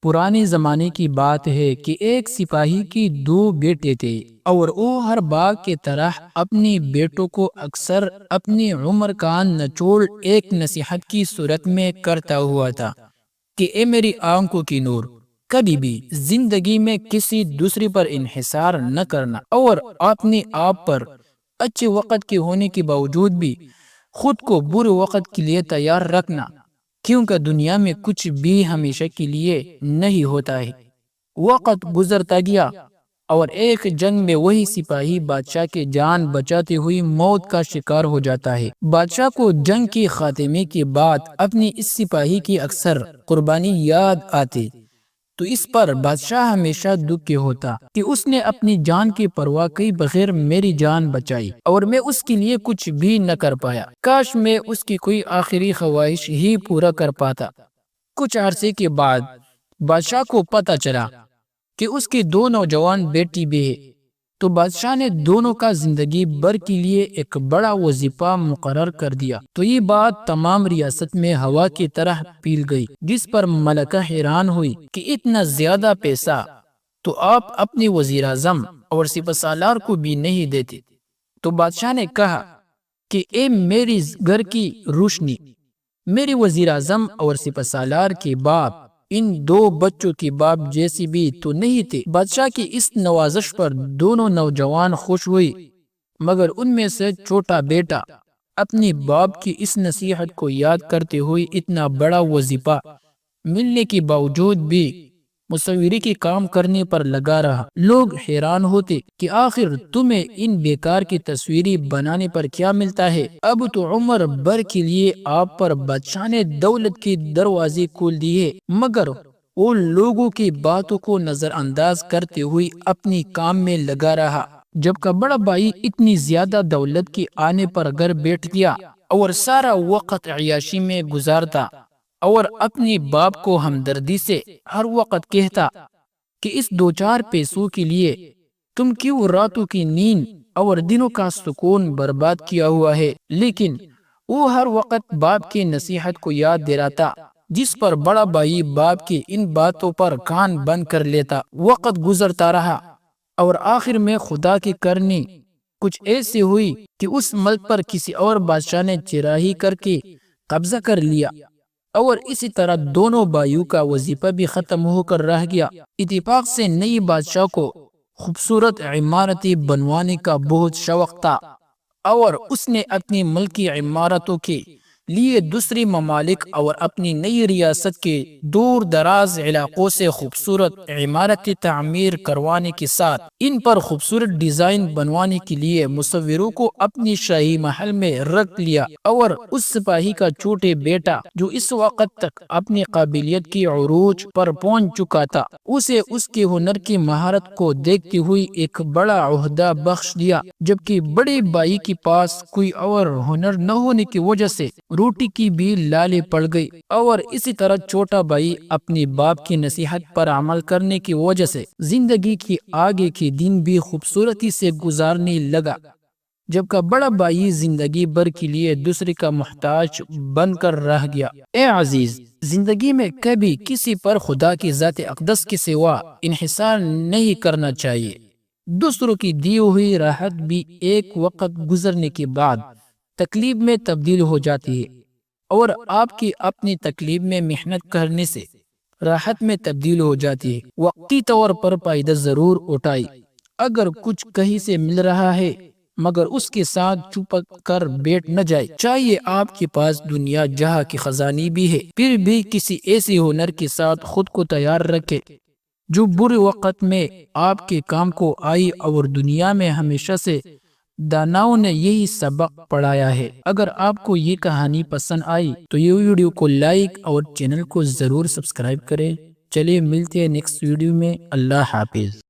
پرانے زمانے کی بات ہے کہ ایک سپاہی کی دو بیٹے تھے اور وہ ہر باغ کی طرح اپنی بیٹوں کو اکثر اپنی عمر کا نچوڑ ایک نصیحت کی صورت میں کرتا ہوا تھا کہ اے میری آنکھوں کی نور، کبھی بھی زندگی میں کسی دوسری پر انحصار نہ کرنا اور اپنے آپ پر اچھے وقت کے ہونے کے باوجود بھی خود کو برے وقت کے لیے تیار رکھنا، کیونکہ دنیا میں کچھ بھی ہمیشہ کے لیے نہیں ہوتا ہے۔ وقت گزرتا گیا اور ایک جنگ میں وہی سپاہی بادشاہ کی جان بچاتے ہوئی موت کا شکار ہو جاتا ہے۔ بادشاہ کو جنگ کے خاتمے کے بعد اپنی اس سپاہی کی اکثر قربانی یاد آتی تو اس پر بادشاہ ہمیشہ دکھی ہوتا کہ اس نے اپنی جان کی پرواہ کیے بغیر میری جان بچائی اور میں اس کے لیے کچھ بھی نہ کر پایا۔ کاش میں اس کی کوئی آخری خواہش ہی پورا کر پاتا۔ کچھ عرصے کے بعد بادشاہ کو پتہ چلا کہ اس کی دو نوجوان بیٹی بھی ہے، تو بادشاہ نے دونوں کا زندگی بھر کے لیے ایک بڑا وظیفہ مقرر کر دیا۔ تو یہ بات تمام ریاست میں ہوا کی طرح پھیل گئی، جس پر ملکہ حیران ہوئی کہ اتنا زیادہ پیسہ تو آپ اپنے وزیر اعظم اور سپہ سالار کو بھی نہیں دیتے۔ تو بادشاہ نے کہا کہ اے میری گھر کی روشنی، میرے وزیر اعظم اور سپہ سالار کے باپ ان دو بچوں کے باپ جیسی بھی تو نہیں تھے۔ بادشاہ کی اس نوازش پر دونوں نوجوان خوش ہوئی، مگر ان میں سے چھوٹا بیٹا اپنے باپ کی اس نصیحت کو یاد کرتے ہوئے اتنا بڑا وظیفہ ملنے کے باوجود بھی مصوری کے کام کرنے پر لگا رہا۔ لوگ حیران ہوتے کہ آخر تمہیں ان بیکار کی تصویری بنانے پر کیا ملتا ہے؟ اب تو عمر بھر کے لیے آپ پر بادشاہ نے دولت کے دروازے کھول دیے، مگر وہ لوگوں کی باتوں کو نظر انداز کرتے ہوئے اپنی کام میں لگا رہا۔ جب کا بڑا بھائی اتنی زیادہ دولت کے آنے پر گھر بیٹھ گیا اور سارا وقت عیاشی میں گزارتا اور اپنی باپ کو ہمدردی سے ہر وقت کہتا کہ اس دو چار پیسوں کے لیے تم کیوں راتوں کی نیند اور دنوں کا سکون برباد کیا ہوا ہے، لیکن وہ ہر وقت باپ کی نصیحت کو یاد دلاتا، جس پر بڑا بھائی باپ کی ان باتوں پر کان بند کر لیتا۔ وقت گزرتا رہا اور آخر میں خدا کی کرنی کچھ ایسی ہوئی کہ اس ملک پر کسی اور بادشاہ نے چرائی کر کے قبضہ کر لیا اور اسی طرح دونوں بھائیوں کا وظیفہ بھی ختم ہو کر رہ گیا۔ اتفاق سے نئی بادشاہ کو خوبصورت عمارتیں بنوانے کا بہت شوق تھا اور اس نے اپنی ملکی عمارتوں کے لیے دوسری ممالک اور اپنی نئی ریاست کے دور دراز علاقوں سے خوبصورت عمارتیں تعمیر کروانے کے ساتھ ان پر خوبصورت ڈیزائن بنوانے کے لیے مصوروں کو اپنی شاہی محل میں رکھ لیا، اور اس سپاہی کا چھوٹے بیٹا جو اس وقت تک اپنی قابلیت کی عروج پر پہنچ چکا تھا، اسے اس کے ہنر کی مہارت کو دیکھتے ہوئے ایک بڑا عہدہ بخش دیا، جبکہ بڑے بھائی کے پاس کوئی اور ہنر نہ ہونے کی وجہ سے روٹی کی بھی لالے پڑ گئی، اور اسی طرح چھوٹا بھائی اپنے باپ کی نصیحت پر عمل کرنے کی وجہ سے زندگی کے آگے کے دن بھی خوبصورتی سے گزارنے لگا، جبکہ بڑا بھائی زندگی بھر کے لیے دوسرے کا محتاج بن کر رہ گیا۔ اے عزیز، زندگی میں کبھی کسی پر خدا کی ذات اقدس کے سوا انحصار نہیں کرنا چاہیے۔ دوسروں کی دی ہوئی راحت بھی ایک وقت گزرنے کے بعد تکلیف میں تبدیل ہو جاتی ہے، اور آپ کی اپنی تکلیف میں محنت کرنے سے راحت میں تبدیل ہو جاتی ہے۔ وقتی طور پر فائدہ ضرور اٹھائی، اگر کچھ کہیں سے مل رہا ہے مگر اس کے ساتھ چپ کر بیٹھ نہ جائے۔ چاہیے آپ کے پاس دنیا جہاں کی خزانی بھی ہے، پھر بھی کسی ایسی ہنر کے ساتھ خود کو تیار رکھے جو برے وقت میں آپ کے کام کو آئی، اور دنیا میں ہمیشہ سے داناؤں نے یہی سبق پڑھایا ہے۔ اگر آپ کو یہ کہانی پسند آئی تو یہ ویڈیو کو لائک اور چینل کو ضرور سبسکرائب کریں۔ چلیے ملتے ہیں نیکسٹ ویڈیو میں۔ اللہ حافظ۔